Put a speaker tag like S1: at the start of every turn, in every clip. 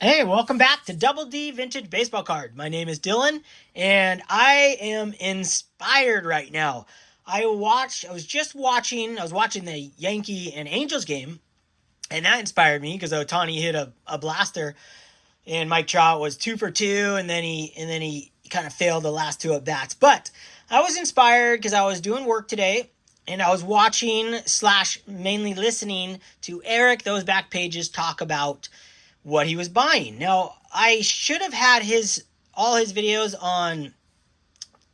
S1: Hey, welcome back to Double D Vintage Baseball Card. My name is Dylan, and I am inspired right now. I was watching the Yankee and Angels game, and that inspired me because Ohtani hit a blaster, and Mike Trout was 2 for 2, and then he kind of failed the last two at bats. But I was inspired because I was doing work today, and I was watching slash mainly listening to Eric Those Back Pages talk about what he was buying. Now, I should have had all his videos on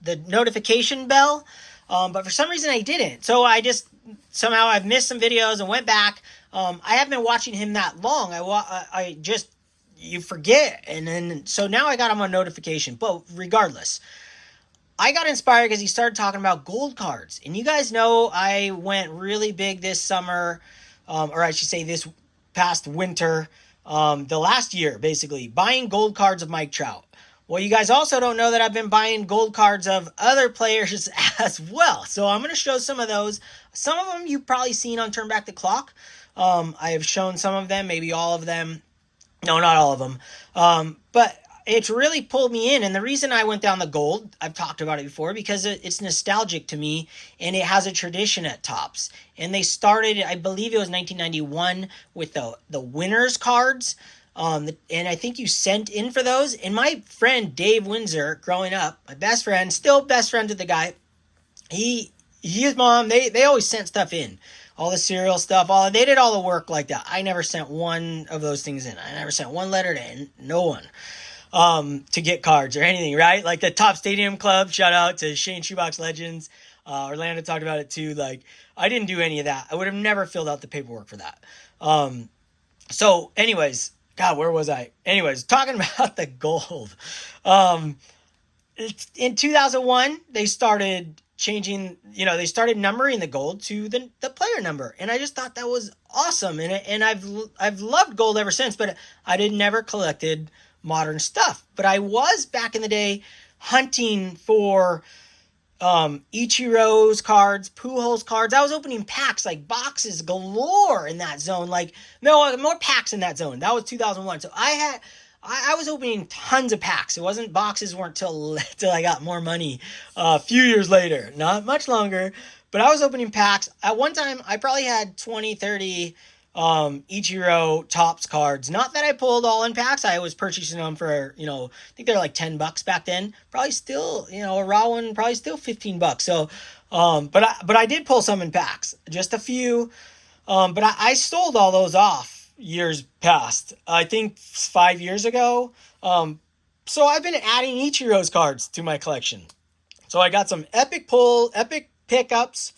S1: the notification bell, but for some reason I didn't. So I've missed some videos and went back. I haven't been watching him that long. I just you forget, and then so now I got him on notification. But regardless, I got inspired because he started talking about gold cards, and you guys know I went really big this summer, or I should say this past winter. The last year, basically, buying gold cards of Mike Trout. Well, you guys also don't know that I've been buying gold cards of other players as well. So I'm going to show some of those. Some of them you've probably seen on Turn Back the Clock. I have shown some of them, maybe all of them. No, not all of them. But it's really pulled me in. And the reason I went down the gold, I've talked about it before, because it's nostalgic to me, and it has a tradition at Topps. And they started, I believe it was 1991, with the winners cards. And I think you sent in for those. And my friend Dave Windsor, growing up, my best friend, still best friend with the guy, his mom, they always sent stuff in. All the cereal stuff, they did all the work like that. I never sent one of those things in. I never sent one letter to no one to get cards or anything, right? Like the Top Stadium Club, shout out to Shane Shoebox Legends. Orlando talked about it too. Like, I didn't do any of that. I would have never filled out the paperwork for that. So anyways, God, where was I? Anyways, talking about the gold. In 2001, they started changing, they started numbering the gold to the player number. And I just thought that was awesome. And I've loved gold ever since, but I never collected modern stuff. But I was back in the day hunting for Ichiro's cards, Pujols cards. I was opening packs, like boxes galore in that zone. Like, no, more packs in that zone. That was 2001. So I was opening tons of packs. Boxes weren't till I got more money a few years later. Not much longer, but I was opening packs. At one time, I probably had 20, 30 Ichiro Topps cards. Not that I pulled all in packs. I was purchasing them for, I think they're like $10 back then. Probably still, a raw one, probably still $15. So, but I did pull some in packs, just a few. But I sold all those off years past. I think 5 years ago. So I've been adding Ichiro's cards to my collection. So I got some epic pickups,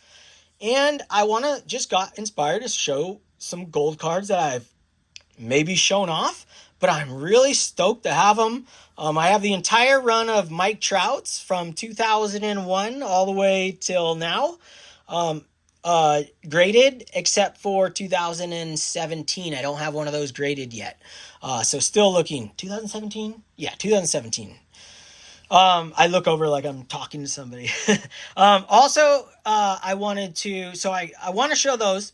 S1: and I just got inspired to show some gold cards that I've maybe shown off, but I'm really stoked to have them. I have the entire run of Mike Trout's from 2001 all the way till now. Graded, except for 2017. I don't have one of those graded yet. So still looking. 2017? Yeah, 2017. I look over like I'm talking to somebody. I want to show those.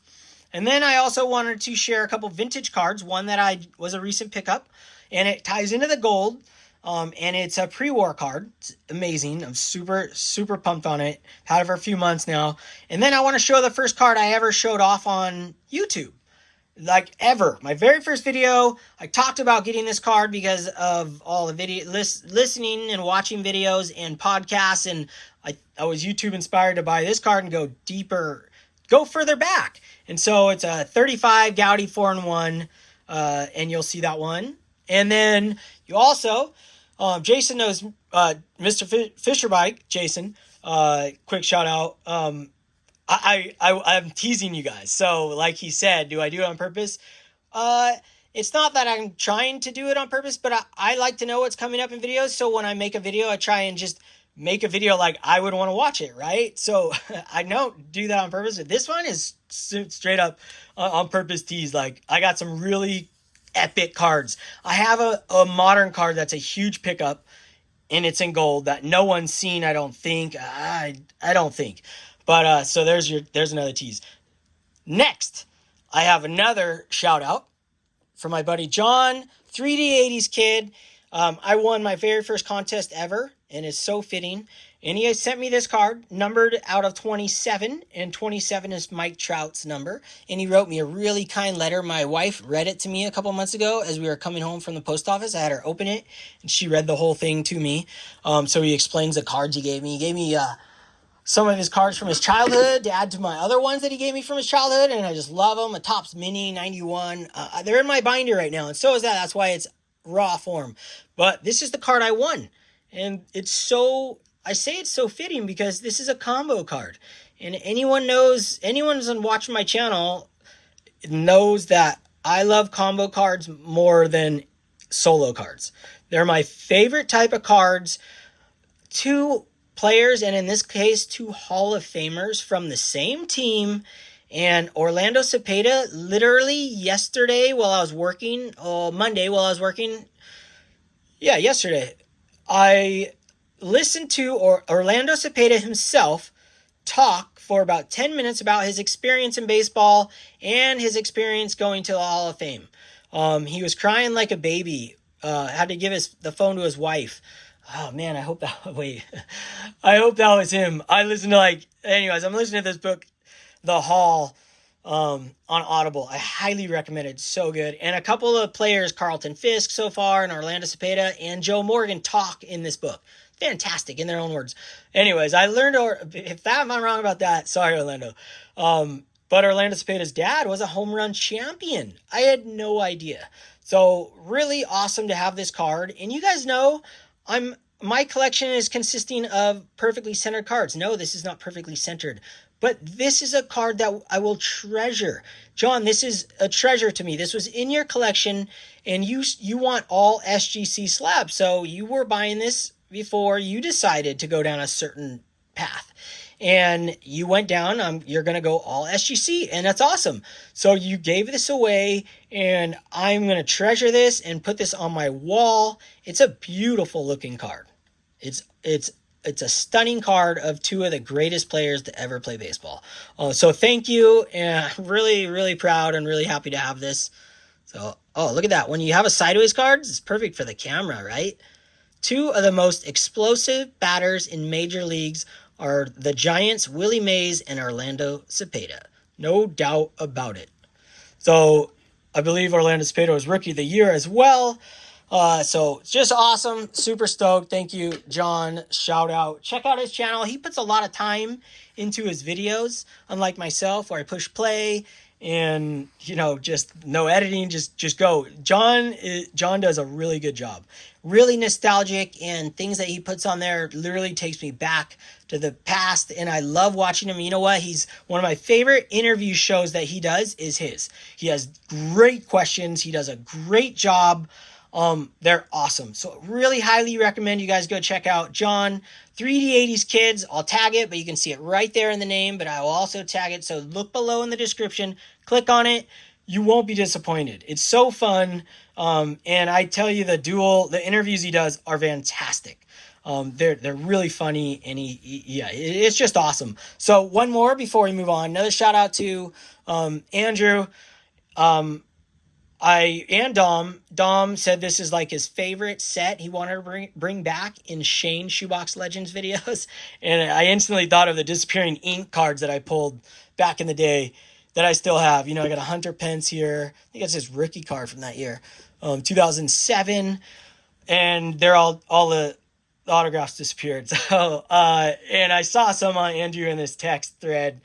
S1: And then I also wanted to share a couple vintage cards. One that was a recent pickup, and it ties into the gold. And it's a pre-war card. It's amazing. I'm super, super pumped on it. Had it for a few months now. And then I want to show the first card I ever showed off on YouTube. Like, ever. My very first video, I talked about getting this card because of all the listening and watching videos and podcasts. And I was YouTube inspired to buy this card and go further back. And so it's a 35 Gaudy 4-in-1. And you'll see that one. And then you also... Jason knows Mr. Fisher Bike. Jason, quick shout out. I'm teasing you guys. So, like he said, do I do it on purpose? It's not that I'm trying to do it on purpose, but I like to know what's coming up in videos. So when I make a video, I try and just make a video like I would want to watch it, right? So I don't do that on purpose. But this one is straight up on purpose tease. Like, I got some really epic cards. I have a modern card that's a huge pickup, and it's in gold that no one's seen, I don't think. I don't think. But so there's another tease. Next, I have another shout out. from my buddy John, 3D 80s kid. I won my very first contest ever, and it's so fitting. And he has sent me this card, numbered out of 27, and 27 is Mike Trout's number. And he wrote me a really kind letter. My wife read it to me a couple months ago as we were coming home from the post office. I had her open it, and she read the whole thing to me. So he explains the cards he gave me. He gave me some of his cards from his childhood to add to my other ones that he gave me from his childhood, and I just love them. A Topps Mini 91. They're in my binder right now, and so is that. That's why it's raw form. But this is the card I won, and it's so... I say it's so fitting because this is a combo card. And anyone's watching my channel knows that I love combo cards more than solo cards. They're my favorite type of cards. Two players, and in this case, two Hall of Famers from the same team. And Orlando Cepeda, literally yesterday while I was working, Monday while I was working, yesterday, I listened to Orlando Cepeda himself talk for about 10 minutes about his experience in baseball and his experience going to the Hall of Fame. He was crying like a baby, had to give the phone to his wife. Oh man, I hope that was him. I'm listening to this book, The Hall, on Audible. I highly recommend it. It's so good. And a couple of players, Carlton Fisk so far, and Orlando Cepeda, and Joe Morgan talk in this book. Fantastic in their own words. Anyways, I learned, if I'm wrong about that, sorry, Orlando. But Orlando Cepeda's dad was a home run champion. I had no idea. So really awesome to have this card. And you guys know, my collection is consisting of perfectly centered cards. No, this is not perfectly centered, but this is a card that I will treasure. John, this is a treasure to me. This was in your collection, and you want all SGC slabs. So you were buying this before you decided to go down a certain path, and you went down, you're going to go all SGC, and that's awesome. So you gave this away, and I'm going to treasure this and put this on my wall. It's a beautiful looking card. It's a stunning card of two of the greatest players to ever play baseball. So thank you, and I'm really, really proud and really happy to have this. So, look at that. When you have a sideways card, it's perfect for the camera, right? Two of the most explosive batters in major leagues are the Giants' Willie Mays and Orlando Cepeda. No doubt about it. So I believe Orlando Cepeda was Rookie of the Year as well. So just awesome. Super stoked. Thank you, John. Shout out. Check out his channel. He puts a lot of time into his videos, unlike myself, where I push play and, just no editing, just go. John does a really good job. Really nostalgic, and things that he puts on there literally takes me back to the past, and I love watching him. You know what? He's one of my favorite interview shows that he does is his. He has great questions. He does a great job. They're awesome. So really highly recommend you guys go check out John, 3D 80s Kids. I'll tag it, but you can see it right there in the name, but I will also tag it. So look below in the description, click on it. You won't be disappointed. It's so fun. And I tell you, the interviews he does are fantastic. They're really funny, and it's just awesome. So one more before we move on. Another shout out to, Andrew, and Dom said this is like his favorite set he wanted to bring back in Shane Shoebox Legends videos. And I instantly thought of the disappearing ink cards that I pulled back in the day that I still have. I got a Hunter Pence here. I think that's his rookie card from that year, 2007. And they're all the autographs disappeared. So, and I saw some on Andrew in this text thread,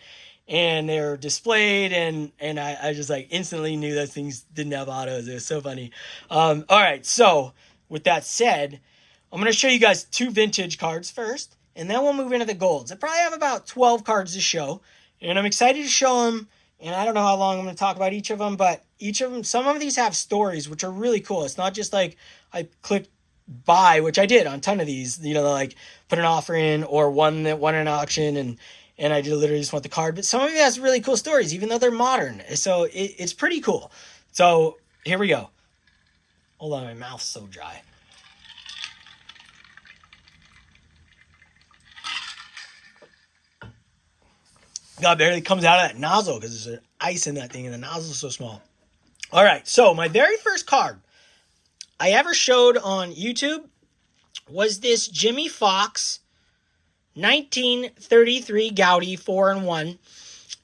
S1: and they were displayed, and I just instantly knew those things didn't have autos. It was so funny. All right, so with that said, I'm going to show you guys two vintage cards first, and then we'll move into the golds. I probably have about 12 cards to show, and I'm excited to show them, and I don't know how long I'm going to talk about each of them, but some of these have stories, which are really cool. It's not just like I clicked buy, which I did on a ton of these, put an offer in or one that won an auction, and I literally just want the card. But some of it has really cool stories, even though they're modern. So it's pretty cool. So here we go. Hold on, my mouth's so dry. God, barely comes out of that nozzle because there's ice in that thing, and the nozzle's so small. All right, so my very first card I ever showed on YouTube was this Jimmy Fox 1933 Gaudy 4-in-1.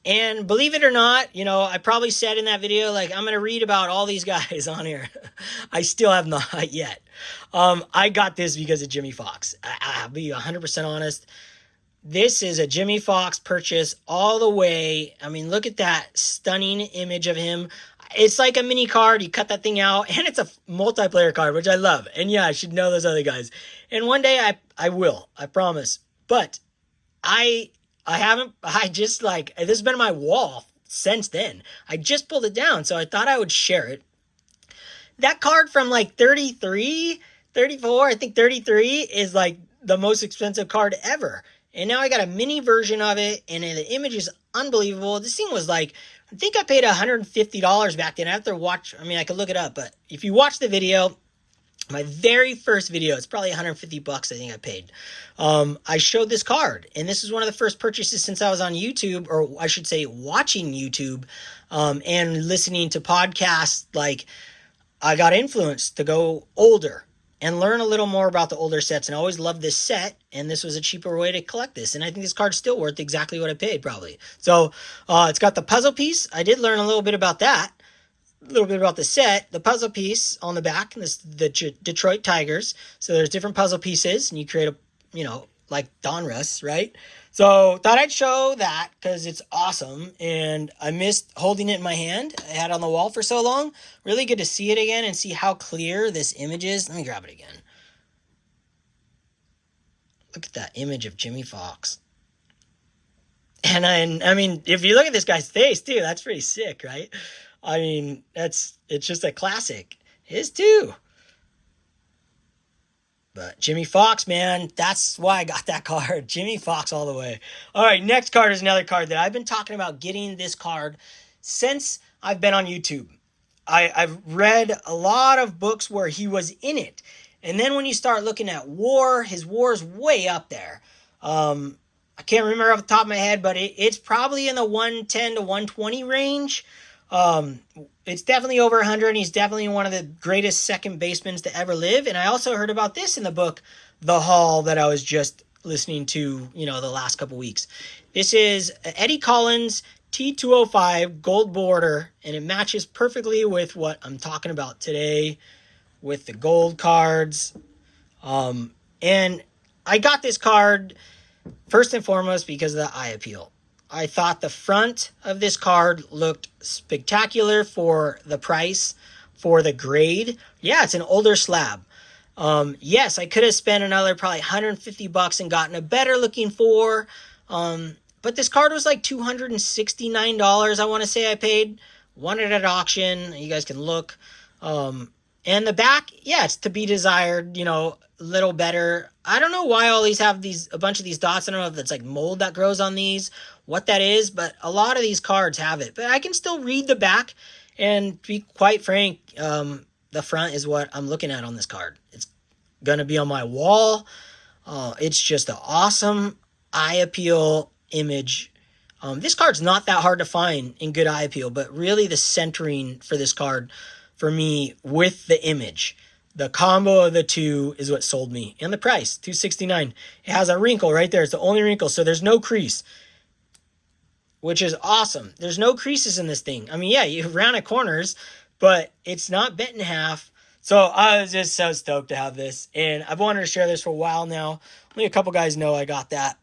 S1: And believe it or not, I probably said in that video, like, I'm going to read about all these guys on here. I still have not yet. I got this because of Jimmy Fox. I'll be 100% honest. This is a Jimmy Fox purchase all the way. I mean, look at that stunning image of him. It's like a mini card. You cut that thing out, and it's a multiplayer card, which I love. And yeah, I should know those other guys. And one day I will. I promise. But I haven't, this has been my wall since then. I just pulled it down, so I thought I would share it. That card from like 33, 34, I think 33 is like the most expensive card ever. And now I got a mini version of it, and the image is unbelievable. This thing was like, I think I paid $150 back then. I have to watch, I could look it up, but if you watch the video, my very first video, it's probably $150 I think I paid. I showed this card, and this is one of the first purchases since I was on YouTube, or I should say watching YouTube, and listening to podcasts. Like, I got influenced to go older and learn a little more about the older sets, and I always loved this set, and this was a cheaper way to collect this, and I think this card's still worth exactly what I paid, probably. So, it's got the puzzle piece. I did learn a little bit about that. A little bit about the set, the puzzle piece on the back, and the Detroit Tigers. So there's different puzzle pieces, and you create like Donruss, right? So thought I'd show that because it's awesome, and I missed holding it in my hand. I had it on the wall for so long. Really good to see it again and see how clear this image is. Let me grab it again. Look at that image of Jimmy Fox. And I mean, if you look at this guy's face too, that's pretty sick, right? I mean, it's just a classic. His too. But Jimmy Fox, man, that's why I got that card. Jimmy Fox all the way. All right, next card is another card that I've been talking about getting this card since I've been on YouTube. I've read a lot of books where he was in it. And then when you start looking at war, his war is way up there. I can't remember off the top of my head, but it's probably in the 110 to 120 range. It's definitely over 100, and he's definitely one of the greatest second basemen to ever live. And I also heard about this in the book, The Hall, that I was just listening to, the last couple weeks. This is Eddie Collins T205 gold border, and it matches perfectly with what I'm talking about today with the gold cards. And I got this card first and foremost because of the eye appeal. I thought the front of this card looked spectacular for the price, for the grade. Yeah, it's an older slab. Yes, I could have spent another probably $150 and gotten a better looking four. But this card was like $269, I want to say I paid. Won it at auction. You guys can look. And the back, yeah, it's to be desired, little better. I don't know why all these have a bunch of these dots. I don't know if it's like mold that grows on these, what that is, but a lot of these cards have it. But I can still read the back, and to be quite frank, the front is what I'm looking at on this card. It's going to be on my wall. It's just an awesome eye appeal image. This card's not that hard to find in good eye appeal, but really the centering for this card, for me, with the image, the combo of the two is what sold me. And the price, $269. It has a wrinkle right there. It's the only wrinkle, so there's no crease, which is awesome. There's no creases in this thing. I mean, yeah, you round at corners, but it's not bent in half. So I was just so stoked to have this, and I've wanted to share this for a while now. Only a couple guys know I got that.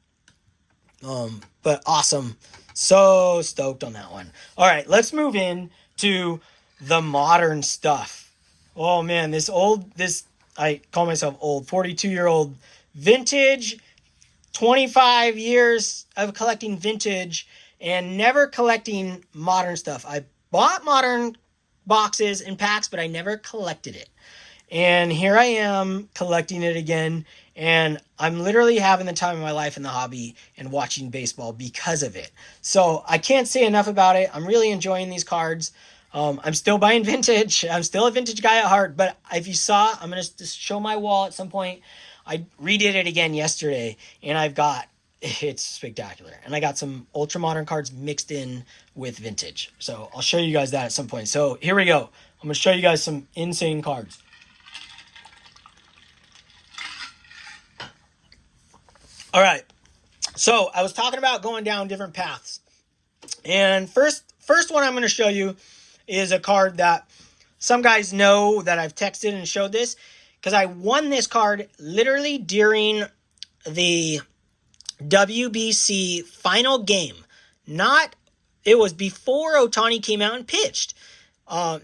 S1: But awesome. So stoked on that one. All right, let's move in to the modern stuff. Oh man, I call myself old, 42-year-old vintage, 25 years of collecting vintage and never collecting modern stuff. I bought modern boxes and packs, but I never collected it. And here I am collecting it again, and I'm literally having the time of my life in the hobby and watching baseball because of it. So I can't say enough about it. I'm really enjoying these cards. I'm still buying vintage. I'm still a vintage guy at heart, but if you saw, I'm going to just show my wall at some point. I redid it again yesterday, and I've got it's spectacular. And I got some ultra modern cards mixed in with vintage. So I'll show you guys that at some point. So here we go. I'm going to show you guys some insane cards. All right. So I was talking about going down different paths. And first one I'm going to show you is a card that some guys know that I've texted and showed this, because I won this card literally during the WBC final game. It was before Ohtani came out and pitched.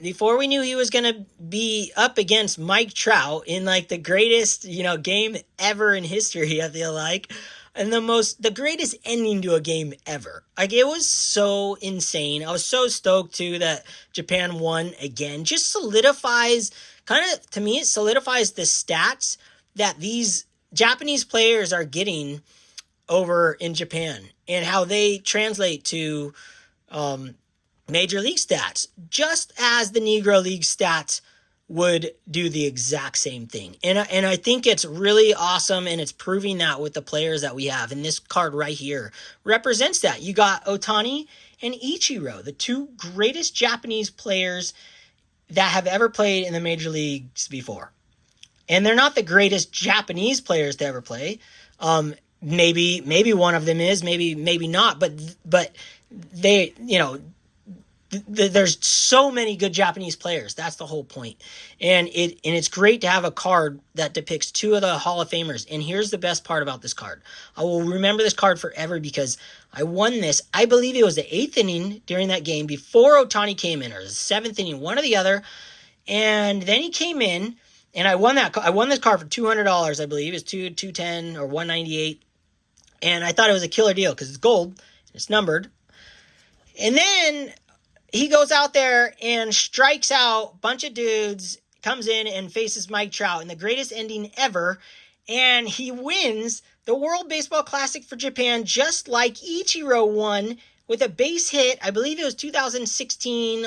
S1: Before we knew he was going to be up against Mike Trout in like the greatest, game ever in history, I feel like. And the greatest ending to a game ever. Like, it was so insane. I was so stoked too that Japan won again. Just solidifies, to me, it solidifies the stats that these Japanese players are getting over in Japan and how they translate to Major League stats, just as the Negro League stats would do the exact same thing. And I think it's really awesome, and it's proving that with the players that we have. And this card right here represents that. You got Ohtani and Ichiro, the two greatest Japanese players that have ever played in the major leagues before. And they're not the greatest Japanese players to ever play. Maybe one of them is, maybe not, but they, there's so many good Japanese players. That's the whole point. And it's great to have a card that depicts two of the Hall of Famers. And here's the best part about this card. I will remember this card forever because I won this. I believe it was the 8th inning during that game before Ohtani came in, or the 7th inning, one or the other. And then he came in, and I won this card for $200, I believe. It's $210 or $198. And I thought it was a killer deal because it's gold, it's numbered. And then he goes out there and strikes out a bunch of dudes, comes in and faces Mike Trout in the greatest ending ever, and he wins the World Baseball Classic for Japan just like Ichiro won with a base hit. I believe it was 2016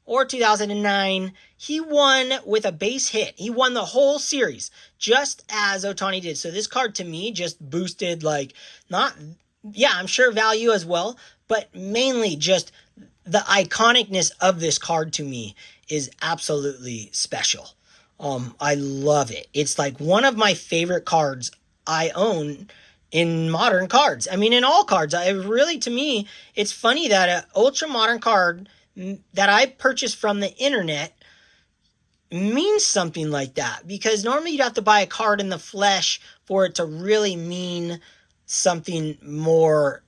S1: or 2009. He won with a base hit. He won the whole series just as Ohtani did. So this card to me just boosted, I'm sure value as well, but mainly just the iconicness of this card to me is absolutely special. I love it. It's like one of my favorite cards I own in modern cards. I mean, in all cards. To me, it's funny that an ultra modern card that I purchased from the internet means something like that, because normally you'd have to buy a card in the flesh for it to really mean something more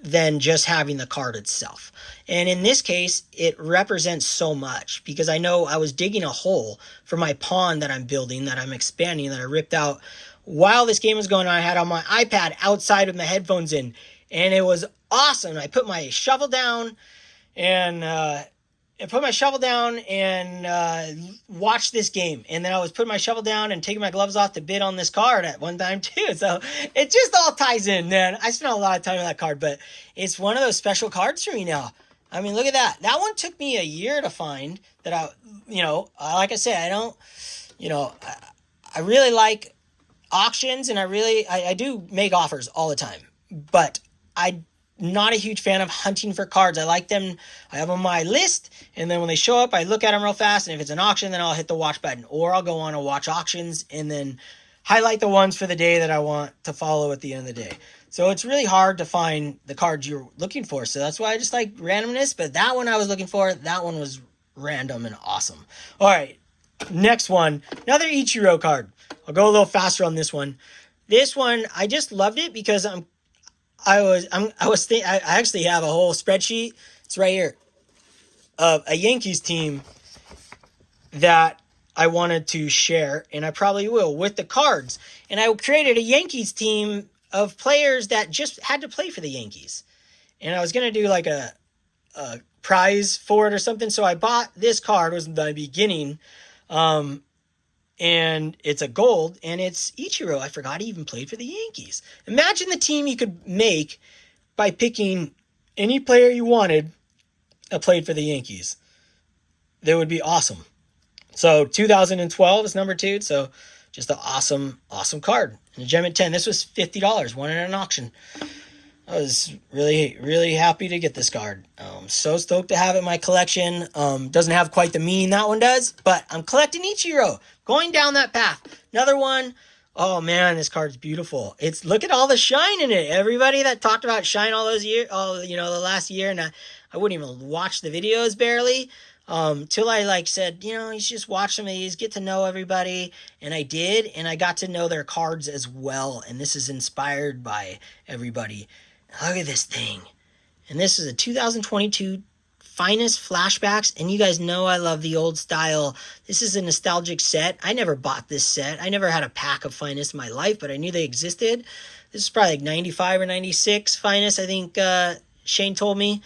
S1: than just having the card itself. And in this case, it represents so much, because I know I was digging a hole for my pond that I'm building, that I'm expanding, that I ripped out while this game was going on. I had on my iPad outside with my headphones in, and it was awesome. I put my shovel down and watched this game. And then I was putting my shovel down and taking my gloves off to bid on this card at one time too. So it just all ties in, man. I spent a lot of time on that card, but it's one of those special cards for me now. I mean, look at that. That one took me a year to find. Like I said, I really like auctions, and I do make offers all the time, but I'm not a huge fan of hunting for cards. I like them. I have them on my list, and then when they show up, I look at them real fast, and if it's an auction, then I'll hit the watch button, or I'll go on and watch auctions and then highlight the ones for the day that I want to follow at the end of the day. So it's really hard to find the cards you're looking for. So that's why I just like randomness, but that one I was looking for, that one was random and awesome. All right, next one, another Ichiro card. I'll go a little faster on this one. This one, I just loved it because I actually have a whole spreadsheet. It's right here of a Yankees team that I wanted to share, and I probably will, with the cards. And I created a Yankees team of players that just had to play for the Yankees. And I was going to do like a prize for it or something. So I bought this card, was the beginning. And it's a gold, and it's Ichiro. I forgot he even played for the Yankees. Imagine the team you could make by picking any player you wanted that played for the Yankees. That would be awesome. So 2012 is number 2. So Just an awesome, awesome card. And a gem at 10. This was $50. Won at an auction. I was really, really happy to get this card. So stoked to have it in my collection. Doesn't have quite the meaning that one does, but I'm collecting Ichiro. Going down that path. Another one. Oh man, this card's beautiful. Look at all the shine in it. Everybody that talked about shine all those years, the last year, and I wouldn't even watch the videos barely. Till I said, you should just watch some of these, get to know everybody. And I did, and I got to know their cards as well. And this is inspired by everybody. Look at this thing. And this is a 2022 finest flashbacks. And you guys know I love the old style. This is a nostalgic set. I never bought this set. I never had a pack of finest in my life, but I knew they existed. This is probably like 95 or 96 finest, I think Shane told me.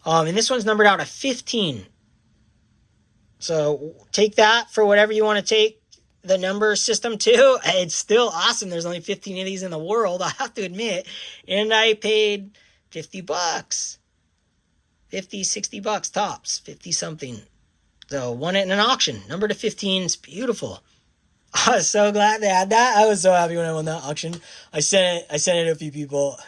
S1: And this one's numbered out of 15. So take that for whatever you want to take the number system to. It's still awesome. There's only 15 of these in the world, I have to admit. And I paid $50. 50, 60 bucks tops. 50 something. So won it in an auction. Number to 15. It's beautiful. I was so glad they had that. I was so happy when I won that auction. I sent it to a few people,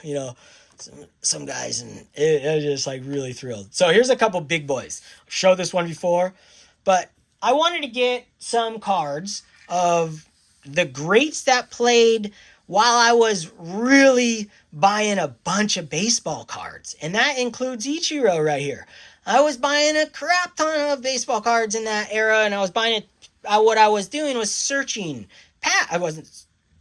S1: some guys, and I was just really thrilled. So here's a couple big boys. I've showed this one before. But I wanted to get some cards of the greats that played while I was really buying a bunch of baseball cards. And that includes Ichiro right here. I was buying a crap ton of baseball cards in that era, and I was buying it. What I was doing was searching. I wasn't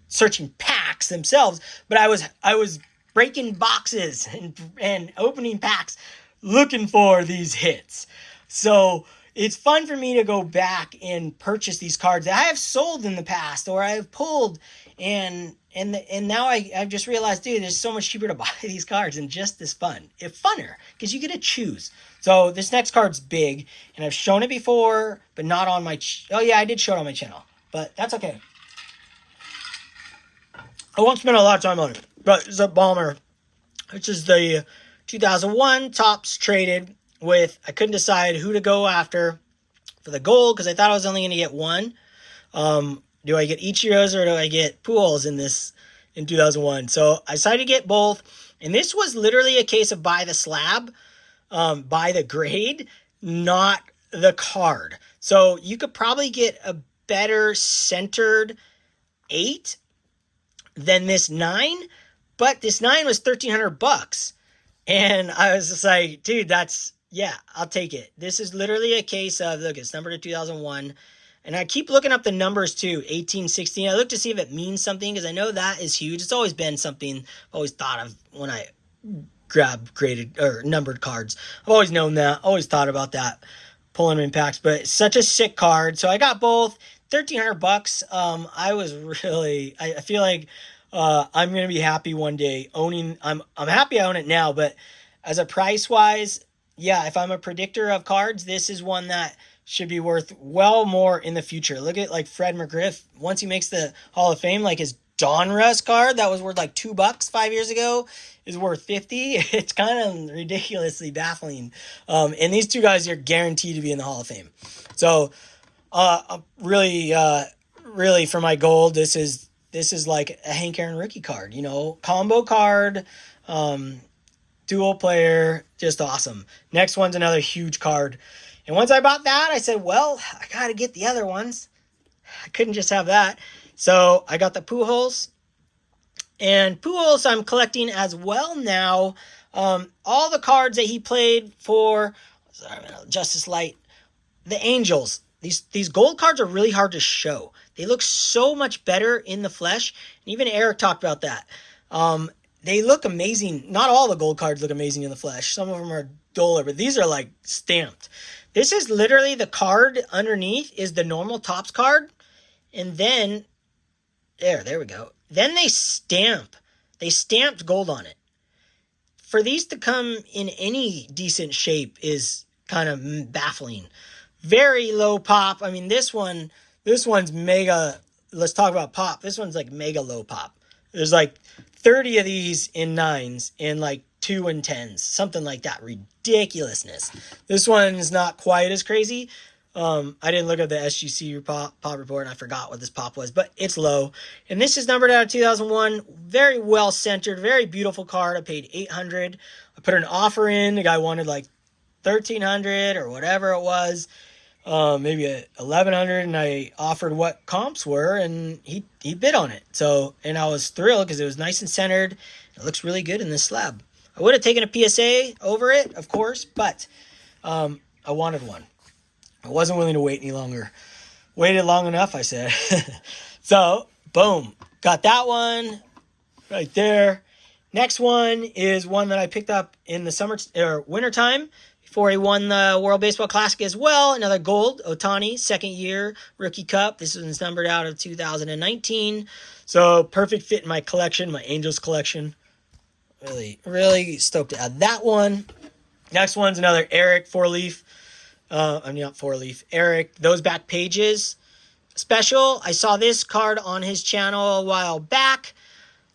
S1: searching packs themselves, but I was breaking boxes and opening packs looking for these hits. So it's fun for me to go back and purchase these cards that I have sold in the past or I have pulled, and now I've just realized, dude, it's so much cheaper to buy these cards and just as fun. It's funner because you get to choose. So this next card's big, and I've shown it before, but not on my. Oh yeah, I did show it on my channel, but that's okay. I won't spend a lot of time on it, but it's a bomber, which is the 2001 Topps traded with. I couldn't decide who to go after for the gold because I thought I was only going to get one. Do I get Ichiro's or do I get Pujols in 2001? So I decided to get both, and this was literally a case of buy the slab, buy the grade, not the card. So you could probably get a better centered 8 than this 9, but this 9 was $1,300, and I was just like, dude, I'll take it. This is literally a case of, look, it's numbered to 2001. And I keep looking up the numbers too, 18, 16. I look to see if it means something because I know that is huge. It's always been something I've always thought of when I grab graded or numbered cards. I've always known that, always thought about that, pulling them in packs. But it's such a sick card. So I got both, $1,300. I feel like I'm going to be happy one day owning. I'm happy I own it now, but as a price wise, yeah, if I'm a predictor of cards, this is one that should be worth well more in the future. Look at Fred McGriff. Once he makes the Hall of Fame, his Donruss card that was worth $2 5 years ago is worth 50. It's kind of ridiculously baffling. And these two guys are guaranteed to be in the Hall of Fame. So really for my gold, this is like a Hank Aaron rookie card, combo card, dual player, just awesome. Next one's another huge card. And once I bought that, I said, well, I got to get the other ones. I couldn't just have that. So I got the Pujols. And Pujols I'm collecting as well now. All the cards that he played for, Justice Light, the Angels. These gold cards are really hard to show. They look so much better in the flesh. And even Eric talked about that. They look amazing. Not all the gold cards look amazing in the flesh. Some of them are duller, but these are stamped. This is literally the card underneath is the normal Topps card. And then, there we go. Then they stamped gold on it. For these to come in any decent shape is kind of baffling. Very low pop. I mean, this one's mega. Let's talk about pop. This one's mega low pop. There's 30 of these in 9s and 2 in 10s, something like that. Ridiculousness. This one's not quite as crazy, I didn't look at the SGC pop report, and I forgot what this pop was, but it's low. And this is numbered out of 2001. Very well centered, very beautiful card. I paid $800. I put an offer in. The guy wanted like $1,300 or whatever it was, maybe $1,100, and I offered what comps were, and he bid on it. So, and I was thrilled because it was nice and centered. It looks really good in this slab. I would have taken a PSA over it, of course, but I wanted one. I wasn't willing to wait any longer. Waited long enough, I said. So, boom. Got that one right there. Next one is one that I picked up in the summer or winter time before he won the World Baseball Classic as well. Another gold, Ohtani, second year Rookie Cup. This one's numbered out of 2019. So, perfect fit in my collection, my Angels collection. Really, really stoked to add that one. Next one's another Eric four-leaf. Not four-leaf. Eric, those back pages special. I saw this card on his channel a while back,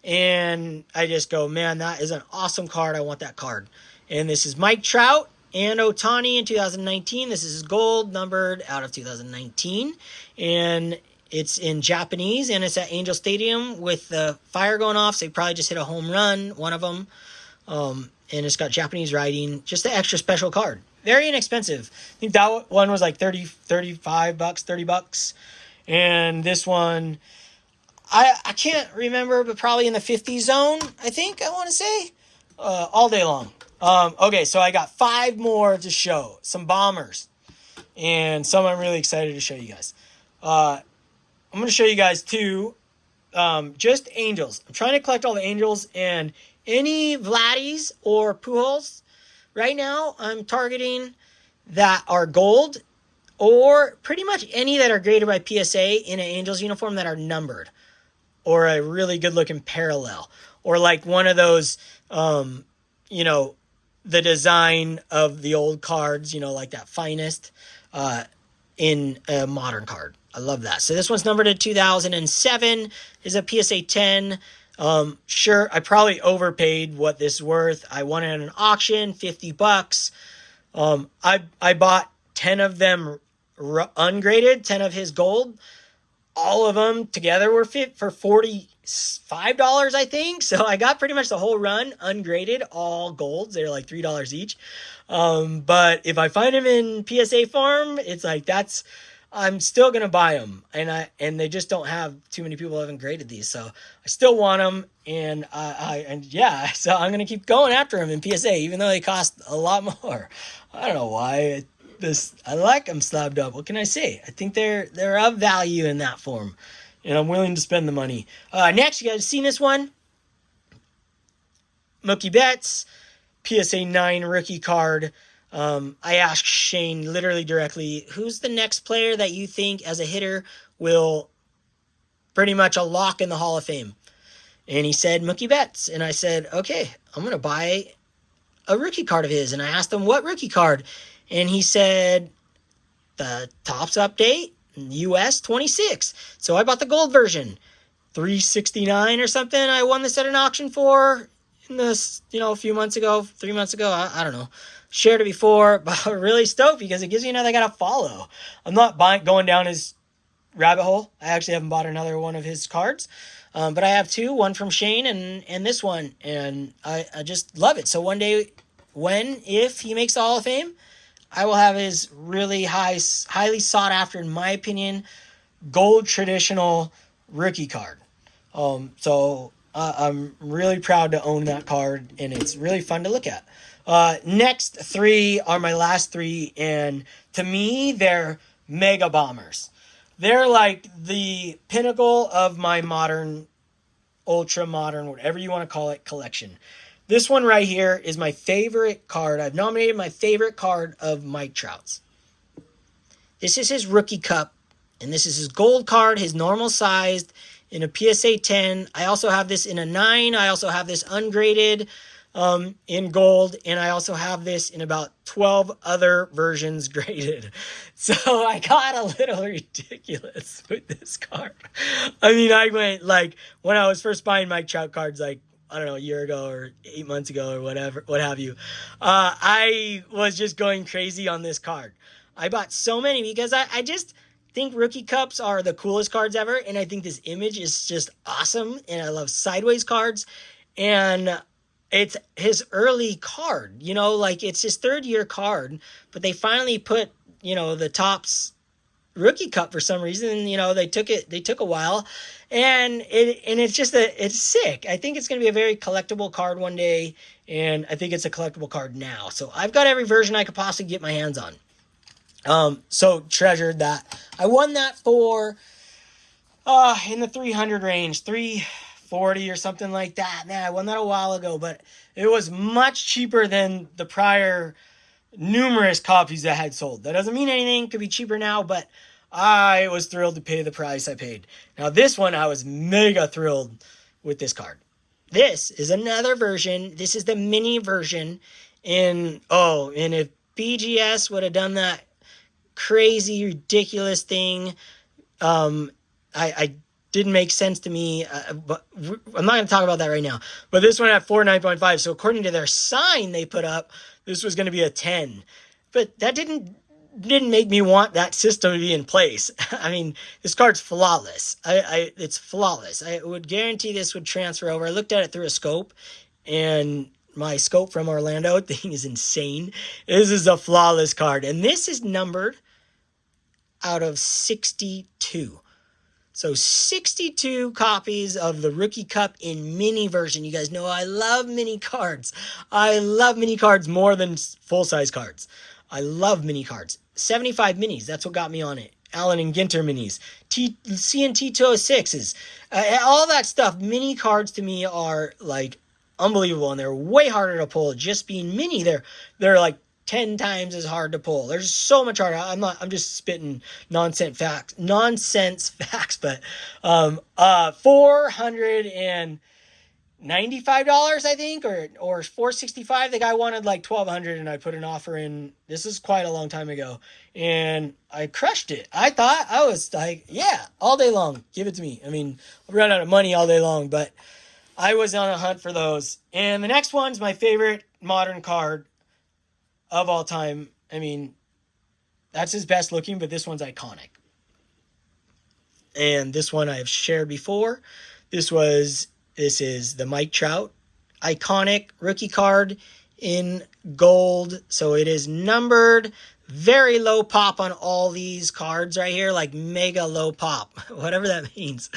S1: and I just go, man, that is an awesome card. I want that card. And this is Mike Trout and Ohtani in 2019. This is his gold, numbered out of 2019. And it's in Japanese, and it's at Angel Stadium with the fire going off, so he probably just hit a home run, one of them. And it's got Japanese writing. Just an extra special card. Very inexpensive. I think that one was like $30. And this one, I can't remember, but probably in the 50 zone, I think, I want to say. All day long. Okay, so I got 5 more to show. Some bombers. And some I'm really excited to show you guys. I'm going to show you guys 2. Just Angels. I'm trying to collect all the Angels, and any Vladdies or Pujols. Right now, I'm targeting that are gold, or pretty much any that are graded by PSA in an Angels uniform that are numbered, or a really good-looking parallel, or like one of those, the design of the old cards, like that finest in a modern card. I love that. So this one's numbered to 2007. Is a PSA 10. Sure, I probably overpaid what this is worth. I won it at an auction, $50. I bought 10 of them ungraded, 10 of his gold. All of them together were fit for $45, I think. So I got pretty much the whole run ungraded, all golds. They're like $3 each. But if I find them in PSA form, it's like I'm still gonna buy them, and they just don't have too many people haven't graded these, so I still want them, and so I'm gonna keep going after them in PSA, even though they cost a lot more. I don't know why. I like them slabbed up. What can I say? I think they're of value in that form, and I'm willing to spend the money. Next, you guys seen this one? Mookie Betts, PSA 9 rookie card. I asked Shane literally directly, who's the next player that you think as a hitter will pretty much a lock in the Hall of Fame? And he said Mookie Betts. And I said, okay, I'm going to buy a rookie card of his. And I asked him, what rookie card? And he said, the Topps update, US 26. So I bought the gold version, $369 or something. I won this at an auction for in this, a few months ago, 3 months ago. I don't know. Shared it before, but I'm really stoked because it gives me another guy to follow. I'm not going down his rabbit hole. I actually haven't bought another one of his cards. But I have 2, one from Shane and this one. And I just love it. So one day, if he makes the Hall of Fame, I will have his really highly sought after, in my opinion, gold traditional rookie card. So I'm really proud to own that card, and it's really fun to look at. Next 3 are my last 3, and to me, they're mega bombers. They're like the pinnacle of my modern, ultra modern, whatever you want to call it, collection. This one right here is my favorite card. I've nominated my favorite card of Mike Trout's. This is his rookie cup, and this is his gold card, his normal sized, in a PSA 10. I also have this in a 9. I also have this ungraded in gold, and I also have this in about 12 other versions graded. So I got a little ridiculous with this card. I mean, I went like when I was first buying Mike Trout cards, like I don't know, a year ago or 8 months ago or whatever, what have you. I was just going crazy on this card. I bought so many because I just think rookie cups are the coolest cards ever. And I think this image is just awesome. And I love sideways cards. And it's his early card, like it's his third year card, but they finally put, the Topps rookie cup for some reason. They took a while, and it's sick. I think it's going to be a very collectible card one day, and I think it's a collectible card now. So I've got every version I could possibly get my hands on. So treasured that. I won that for in the 300 range, 340 or something like that. Man, I won that a while ago, but it was much cheaper than the prior numerous copies that had sold. That doesn't mean anything. Could be cheaper now, but I was thrilled to pay the price I paid. Now this one, I was mega thrilled with this card. This is another version. This is the mini version. And if BGS would have done that crazy, ridiculous thing, I didn't make sense to me, but I'm not going to talk about that right now. But this one at 49.5. So according to their sign they put up, this was going to be a 10. But that didn't make me want that system to be in place. I mean, this card's flawless. It's flawless. I would guarantee this would transfer over. I looked at it through a scope, and my scope from Orlando thing is insane. This is a flawless card. And this is numbered out of 62. So 62 copies of the Rookie Cup in mini version. You guys know I love mini cards. I love mini cards more than full-size cards. I love mini cards. 75 minis. That's what got me on it. Allen and Ginter minis. CNT 206s. All that stuff. Mini cards to me are like unbelievable, and they're way harder to pull. Just being mini, they're like 10 times as hard to pull. There's so much harder. I'm just spitting nonsense facts, but $495, I think, or $465. The guy wanted like $1,200, and I put an offer in. This is quite a long time ago, and I crushed it. I thought I was like, yeah, all day long, give it to me. I mean, I'll run out of money all day long, but I was on a hunt for those. And the next one's my favorite modern card of all time. I mean, that's his best looking, but this one's iconic. And this one I've shared before. This is the Mike Trout iconic rookie card in gold. So it is numbered, very low pop on all these cards right here, like mega low pop, whatever that means.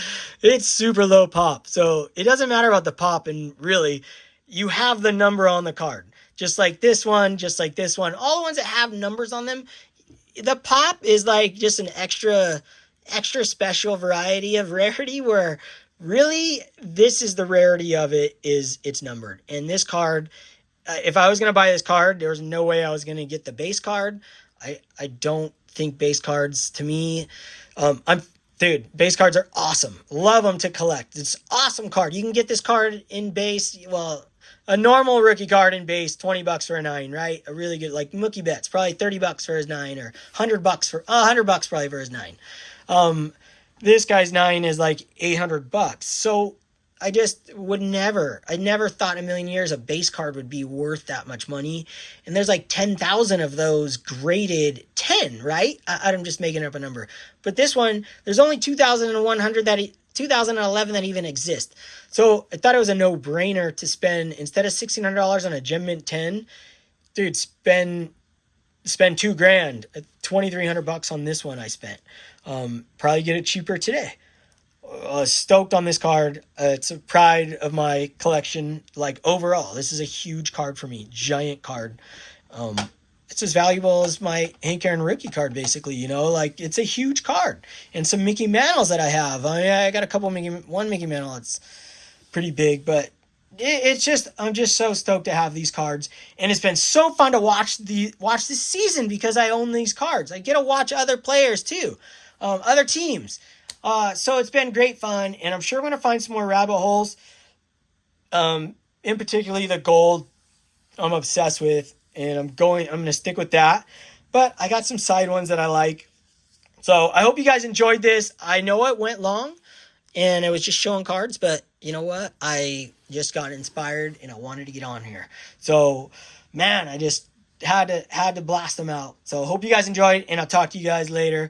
S1: It's super low pop. So it doesn't matter about the pop, and really, you have the number on the card. Just like this one, just like this one. All the ones that have numbers on them, the pop is like just an extra special variety of rarity, where really this is the rarity of it, is it's numbered. And this card, if I was going to buy this card, there was no way I was going to get the base card. I don't think base cards, to me, base cards are awesome. Love them to collect. It's an awesome card. You can get this card in base, a normal rookie card in base, $20 for a 9, right? A really good, like Mookie Betts, probably $30 for his 9, or $100 probably for his 9. This guy's 9 is like $800. So I never thought in a million years a base card would be worth that much money. And there's like 10,000 of those graded 10, right? I'm just making up a number. But this one, there's only 2,011 that even exist. So I thought it was a no-brainer to spend, instead of $1,600 on a Gem Mint 10, dude, spend $2,000, $2,300 on this one I spent. Probably get it cheaper today. Stoked on this card. It's a pride of my collection. Like overall, this is a huge card for me. Giant card. It's as valuable as my Hank Aaron rookie card, basically. Like it's a huge card. And some Mickey Mantles that I have. I got a couple one Mickey Mantle. It's pretty big, but I'm just so stoked to have these cards, and it's been so fun to watch this season because I own these cards. I get to watch other players too, other teams. So it's been great fun, and I'm sure I'm going to find some more rabbit holes. In particularly the gold, I'm obsessed with, and I'm going to stick with that. But I got some side ones that I like. So I hope you guys enjoyed this. I know it went long, and it was just showing cards, but you know what? I just got inspired, and I wanted to get on here. So, man, I just had to blast them out. So hope you guys enjoyed, and I'll talk to you guys later.